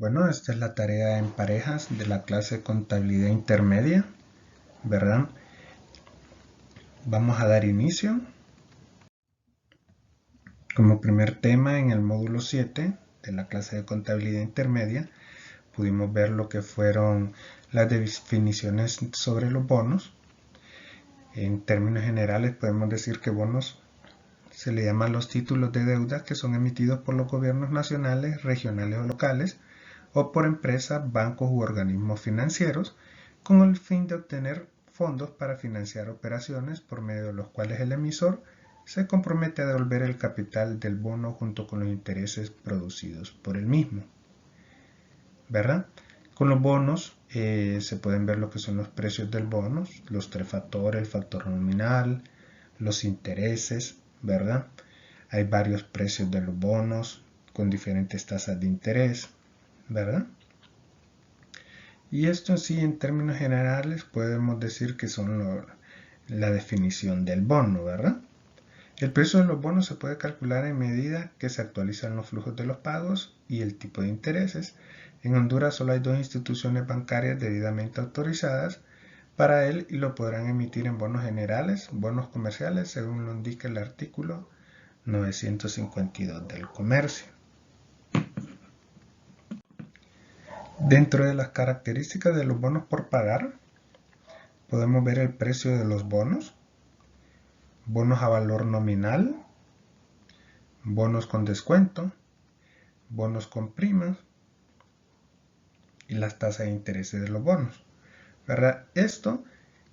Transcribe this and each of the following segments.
Bueno, esta es la tarea en parejas de la clase de contabilidad intermedia, ¿verdad? Vamos a dar inicio. Como primer tema en el módulo 7 de la clase de contabilidad intermedia, pudimos ver lo que fueron las definiciones sobre los bonos. En términos generales podemos decir que bonos se le llaman los títulos de deuda que son emitidos por los gobiernos nacionales, regionales o locales, o por empresas, bancos u organismos financieros, con el fin de obtener fondos para financiar operaciones por medio de los cuales el emisor se compromete a devolver el capital del bono junto con los intereses producidos por el mismo. ¿Verdad? Con los bonos se pueden ver lo que son los precios del bono, los tres factores, el factor nominal, los intereses, ¿verdad? Hay varios precios de los bonos con diferentes tasas de interés, ¿verdad? Y esto en sí, en términos generales, podemos decir que son la definición del bono, ¿verdad? El precio de los bonos se puede calcular en medida que se actualizan los flujos de los pagos y el tipo de intereses. En Honduras solo hay dos instituciones bancarias debidamente autorizadas para él y lo podrán emitir en bonos generales, bonos comerciales, según lo indica el artículo 952 del comercio. Dentro de las características de los bonos por pagar, podemos ver el precio de los bonos, bonos a valor nominal, bonos con descuento, bonos con primas y las tasas de interés de los bonos. ¿Verdad? Esto,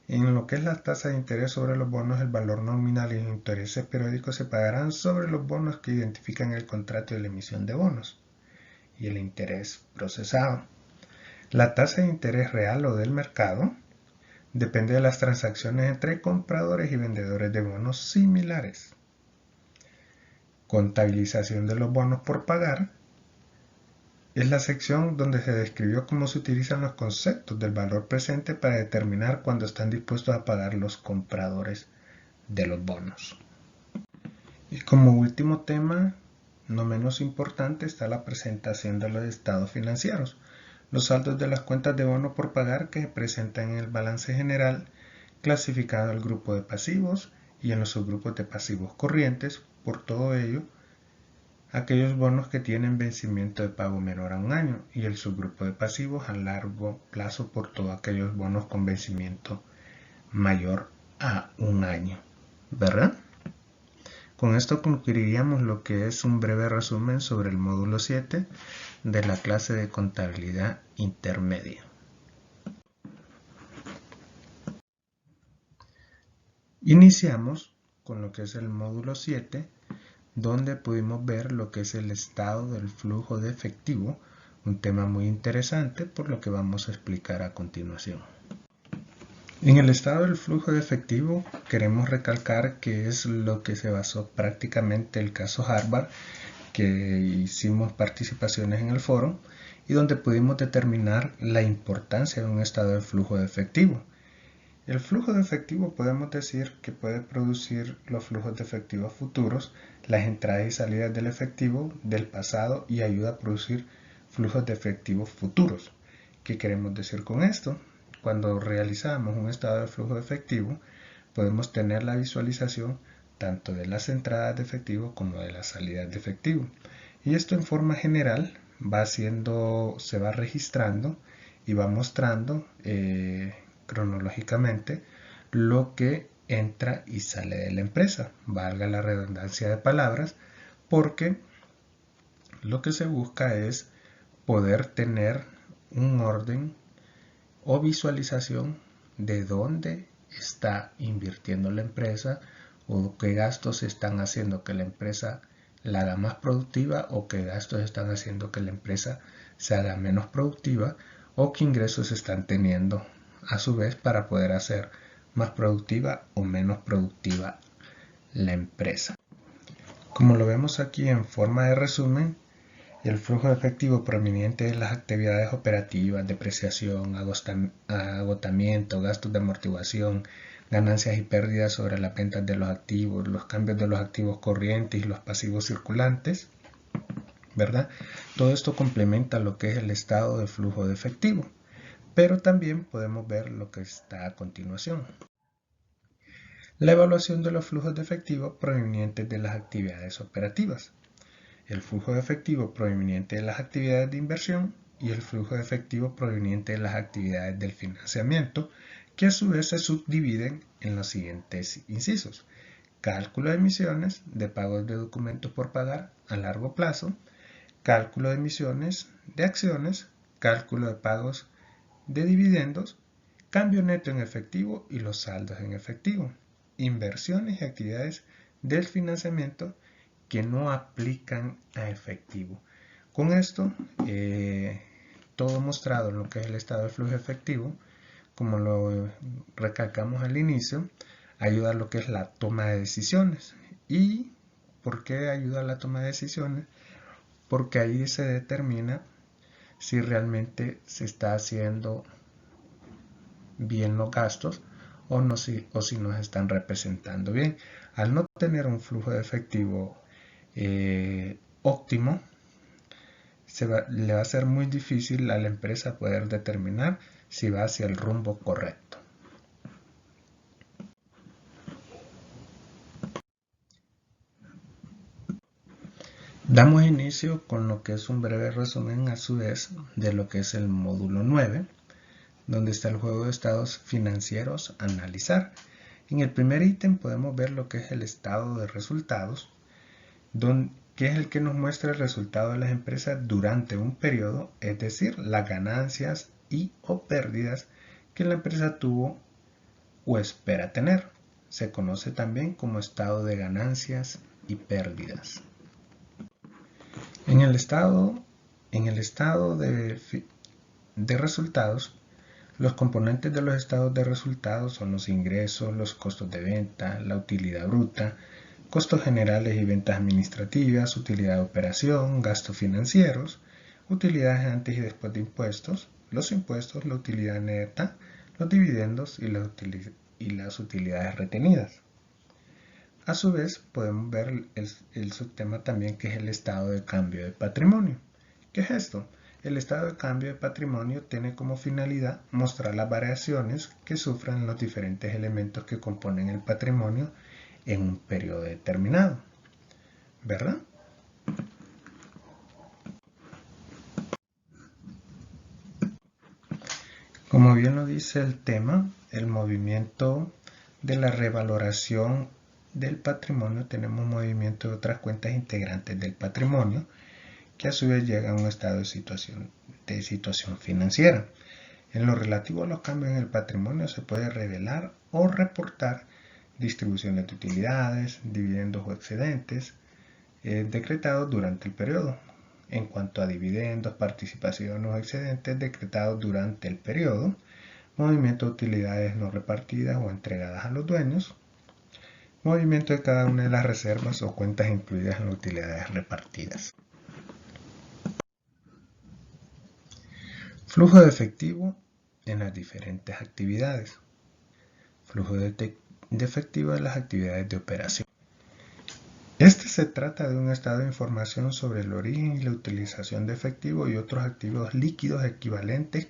en lo que es la tasa de interés sobre los bonos, el valor nominal y los intereses periódicos se pagarán sobre los bonos que identifican el contrato de la emisión de bonos y el interés procesado. La tasa de interés real o del mercado depende de las transacciones entre compradores y vendedores de bonos similares. Contabilización de los bonos por pagar es la sección donde se describió cómo se utilizan los conceptos del valor presente para determinar cuándo están dispuestos a pagar los compradores de los bonos. Y como último tema, no menos importante, está la presentación de los estados financieros. Los saldos de las cuentas de bono por pagar que se presentan en el balance general, clasificado al grupo de pasivos y en los subgrupos de pasivos corrientes. Por todo ello, aquellos bonos que tienen vencimiento de pago menor a un año y el subgrupo de pasivos a largo plazo por todos aquellos bonos con vencimiento mayor a un año, ¿verdad? Con esto concluiríamos lo que es un breve resumen sobre el módulo 7 de la clase de contabilidad intermedia. Iniciamos con lo que es el módulo 7, donde pudimos ver lo que es el estado del flujo de efectivo, un tema muy interesante por lo que vamos a explicar a continuación. En el estado del flujo de efectivo queremos recalcar que es lo que se basó prácticamente el caso Harvard, que hicimos participaciones en el foro y donde pudimos determinar la importancia de un estado de flujo de efectivo. El flujo de efectivo podemos decir que puede producir los flujos de efectivo futuros, las entradas y salidas del efectivo del pasado y ayuda a producir flujos de efectivo futuros. ¿Qué queremos decir con esto? Cuando realizamos un estado de flujo de efectivo, podemos tener la visualización tanto de las entradas de efectivo como de las salidas de efectivo. Y esto en forma general se va registrando y va mostrando cronológicamente lo que entra y sale de la empresa, valga la redundancia de palabras, porque lo que se busca es poder tener un orden o visualización de dónde está invirtiendo la empresa o qué gastos están haciendo que la empresa la haga más productiva o qué gastos están haciendo que la empresa se haga menos productiva o qué ingresos están teniendo a su vez para poder hacer más productiva o menos productiva la empresa. Como lo vemos aquí en forma de resumen, el flujo de efectivo proveniente de las actividades operativas, depreciación, agotamiento, gastos de amortiguación, ganancias y pérdidas sobre las ventas de los activos, los cambios de los activos corrientes y los pasivos circulantes, ¿verdad? Todo esto complementa lo que es el estado de flujo de efectivo, pero también podemos ver lo que está a continuación. La evaluación de los flujos de efectivo provenientes de las actividades operativas, el flujo de efectivo proveniente de las actividades de inversión y el flujo de efectivo proveniente de las actividades del financiamiento, que a su vez se subdividen en los siguientes incisos: cálculo de emisiones, de pagos de documentos por pagar a largo plazo, cálculo de emisiones de acciones, cálculo de pagos de dividendos, cambio neto en efectivo y los saldos en efectivo, inversiones y actividades del financiamiento que no aplican a efectivo. Con esto, todo mostrado en lo que es el estado de flujo efectivo, como lo recalcamos al inicio, ayuda a lo que es la toma de decisiones. ¿Y por qué ayuda a la toma de decisiones? Porque ahí se determina si realmente se está haciendo bien los gastos o si nos están representando bien. Al no tener un flujo de efectivo óptimo, le va a ser muy difícil a la empresa poder determinar si va hacia el rumbo correcto. Damos inicio con lo que es un breve resumen a su vez de lo que es el módulo 9, donde está el juego de estados financieros a analizar. En el primer ítem podemos ver lo que es el estado de resultados, que es el que nos muestra el resultado de las empresas durante un periodo, es decir, las ganancias y o pérdidas que la empresa tuvo o espera tener. Se conoce también como estado de ganancias y pérdidas. En el estado de resultados, los componentes de los estados de resultados son los ingresos, los costos de venta, la utilidad bruta, costos generales y ventas administrativas, utilidad de operación, gastos financieros, utilidades antes y después de impuestos, los impuestos, la utilidad neta, los dividendos y las utilidades retenidas. A su vez, podemos ver el subtema también, que es el estado de cambio de patrimonio. ¿Qué es esto? El estado de cambio de patrimonio tiene como finalidad mostrar las variaciones que sufren los diferentes elementos que componen el patrimonio en un periodo determinado, ¿verdad? Como bien lo dice el tema, el movimiento de la revaloración del patrimonio, tenemos movimiento de otras cuentas integrantes del patrimonio, que a su vez llega a un estado de situación financiera. En lo relativo a los cambios en el patrimonio se puede revelar o reportar distribuciones de utilidades, dividendos o excedentes decretados durante el periodo. En cuanto a dividendos, participaciones o excedentes decretados durante el periodo, movimiento de utilidades no repartidas o entregadas a los dueños, movimiento de cada una de las reservas o cuentas incluidas en las utilidades repartidas. Flujo de efectivo en las diferentes actividades. Flujo de efectivo de las actividades de operación. Este se trata de un estado de información sobre el origen y la utilización de efectivo y otros activos líquidos equivalentes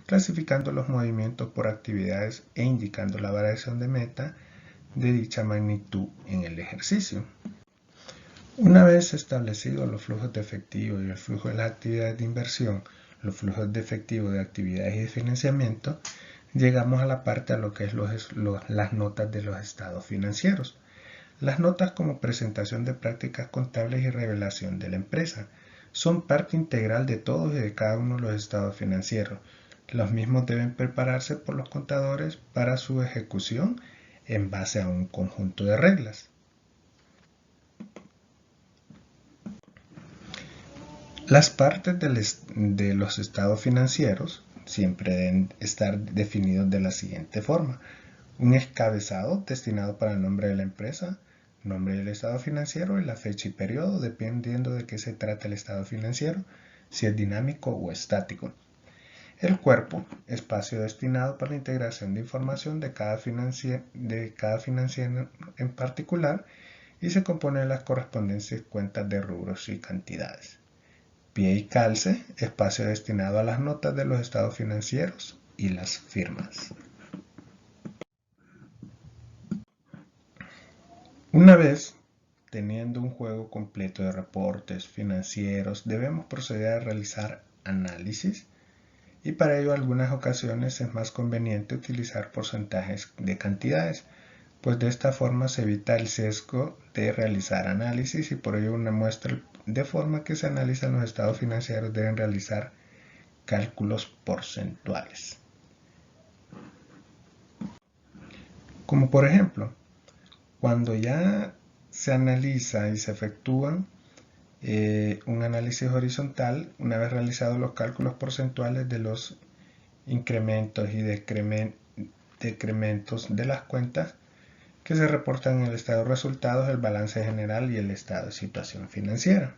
clasificando los movimientos por actividades e indicando la variación de meta de dicha magnitud en el ejercicio. Una vez establecidos los flujos de efectivo y el flujo de las actividades de inversión, los flujos de efectivo de actividades y de financiamiento, llegamos a la parte a lo que es las notas de los estados financieros. Las notas, como presentación de prácticas contables y revelación de la empresa, son parte integral de todos y de cada uno de los estados financieros. Los mismos deben prepararse por los contadores para su ejecución en base a un conjunto de reglas. Las partes de los estados financieros siempre deben estar definidos de la siguiente forma: un encabezado destinado para el nombre de la empresa, nombre del estado financiero y la fecha y periodo, dependiendo de qué se trata el estado financiero, si es dinámico o estático. El cuerpo, espacio destinado para la integración de información de cada financiero en particular, y se compone de las correspondientes cuentas de rubros y cantidades. Pie y calce, espacio destinado a las notas de los estados financieros y las firmas. Una vez teniendo un juego completo de reportes financieros, debemos proceder a realizar análisis y para ello algunas ocasiones es más conveniente utilizar porcentajes de cantidades, pues de esta forma se evita el sesgo de realizar análisis y por ello una muestra de forma que se analizan los estados financieros deben realizar cálculos porcentuales. Como por ejemplo, cuando ya se analiza y se efectúa un análisis horizontal, una vez realizados los cálculos porcentuales de los incrementos y decrementos de las cuentas que se reportan en el estado de resultados, el balance general y el estado de situación financiera.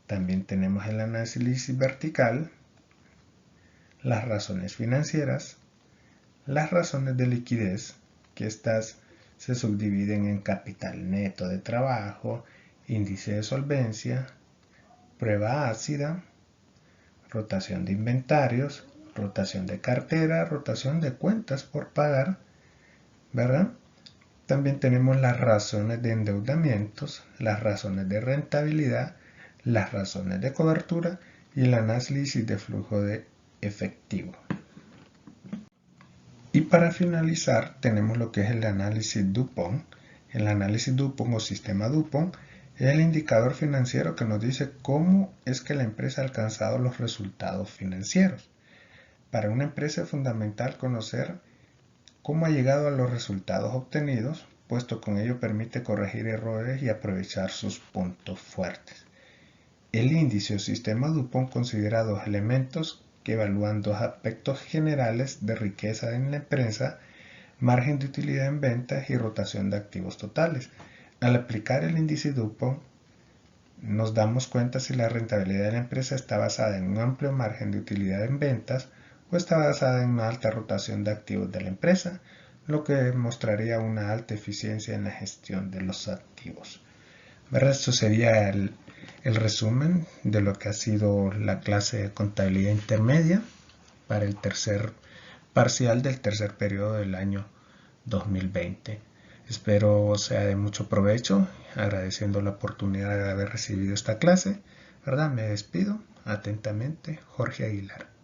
También tenemos el análisis vertical, las razones financieras, las razones de liquidez, que estas se subdividen en capital neto de trabajo, índice de solvencia, prueba ácida, rotación de inventarios, rotación de cartera, rotación de cuentas por pagar, ¿verdad? También tenemos las razones de endeudamientos, las razones de rentabilidad, las razones de cobertura y el análisis de flujo de efectivo. Y para finalizar tenemos lo que es el análisis Dupont. El análisis Dupont o sistema Dupont es el indicador financiero que nos dice cómo es que la empresa ha alcanzado los resultados financieros. Para una empresa es fundamental conocer cómo ha llegado a los resultados obtenidos, puesto con ello permite corregir errores y aprovechar sus puntos fuertes. El índice o sistema Dupont considera dos elementos que evalúan dos aspectos generales de riqueza en la empresa, margen de utilidad en ventas y rotación de activos totales. Al aplicar el índice Dupont, nos damos cuenta si la rentabilidad de la empresa está basada en un amplio margen de utilidad en ventas o está basada en una alta rotación de activos de la empresa, lo que mostraría una alta eficiencia en la gestión de los activos. ¿Verdad? Esto sería el resumen de lo que ha sido la clase de contabilidad intermedia para el tercer parcial del tercer periodo del año 2020. Espero sea de mucho provecho, agradeciendo la oportunidad de haber recibido esta clase. ¿Verdad? Me despido atentamente, Jorge Aguilar.